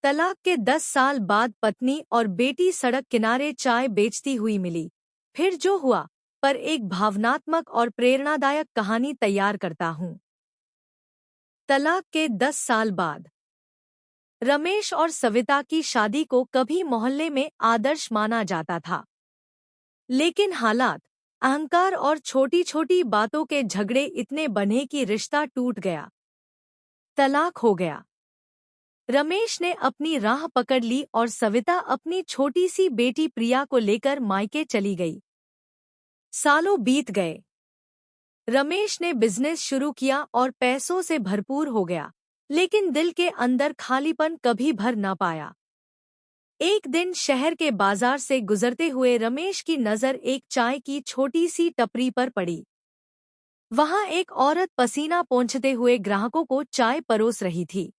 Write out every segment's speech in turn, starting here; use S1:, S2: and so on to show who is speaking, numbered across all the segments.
S1: तलाक के 10 साल बाद पत्नी और बेटी सड़क किनारे चाय बेचती हुई मिली। फिर जो हुआ, पर एक भावनात्मक और प्रेरणादायक कहानी तैयार करता हूँ। तलाक के 10 साल बाद रमेश और सविता की शादी को कभी मोहल्ले में आदर्श माना जाता था। लेकिन हालात, अहंकार और छोटी छोटी बातों के झगड़े इतने बने कि रिश्ता टूट गया। तलाक हो गया। रमेश ने अपनी राह पकड़ ली और सविता अपनी छोटी सी बेटी प्रिया को लेकर मायके चली गई। सालों बीत गए। रमेश ने बिजनेस शुरू किया और पैसों से भरपूर हो गया, लेकिन दिल के अंदर खालीपन कभी भर न पाया। एक दिन शहर के बाजार से गुजरते हुए रमेश की नज़र एक चाय की छोटी सी टपरी पर पड़ी। वहां एक औरत पसीना पोंछते हुए ग्राहकों को चाय परोस रही थी।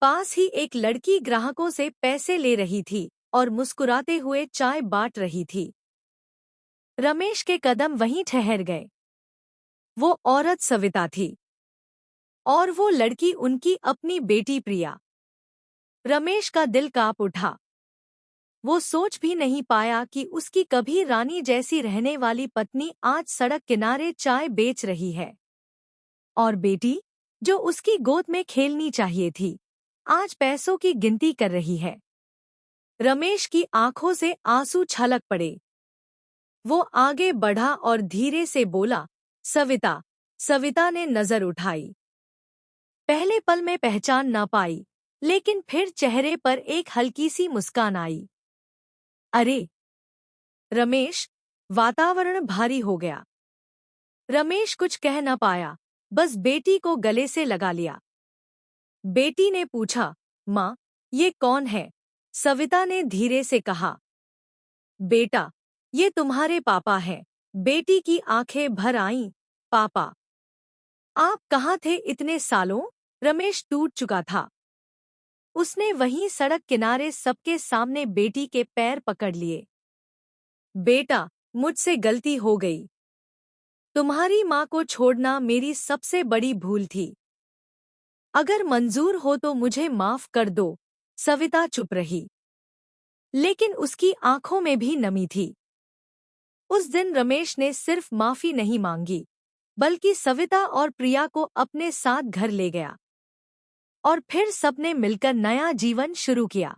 S1: पास ही एक लड़की ग्राहकों से पैसे ले रही थी और मुस्कुराते हुए चाय बांट रही थी। रमेश के कदम वहीं ठहर गए। वो औरत सविता थी और वो लड़की उनकी अपनी बेटी प्रिया। रमेश का दिल कांप उठा। वो सोच भी नहीं पाया कि उसकी कभी रानी जैसी रहने वाली पत्नी आज सड़क किनारे चाय बेच रही है, और बेटी, जो उसकी गोद में खेलनी चाहिए थी, आज पैसों की गिनती कर रही है। रमेश की आंखों से आंसू छलक पड़े। वो आगे बढ़ा और धीरे से बोला, सविता। सविता ने नजर उठाई। पहले पल में पहचान ना पाई, लेकिन फिर चेहरे पर एक हल्की सी मुस्कान आई। अरे रमेश! वातावरण भारी हो गया। रमेश कुछ कह न पाया, बस बेटी को गले से लगा लिया। बेटी ने पूछा, माँ, ये कौन है? सविता ने धीरे से कहा, बेटा, ये तुम्हारे पापा हैं। बेटी की आंखें भर आईं। पापा? आप कहाँ थे इतने सालों? रमेश टूट चुका था। उसने वहीं सड़क किनारे सबके सामने बेटी के पैर पकड़ लिए। बेटा, मुझसे गलती हो गई। तुम्हारी माँ को छोड़ना मेरी सबसे बड़ी भूल थी। अगर मंजूर हो तो मुझे माफ कर दो। सविता चुप रही, लेकिन उसकी आंखों में भी नमी थी। उस दिन रमेश ने सिर्फ माफी नहीं मांगी, बल्कि सविता और प्रिया को अपने साथ घर ले गया। और फिर सबने मिलकर नया जीवन शुरू किया।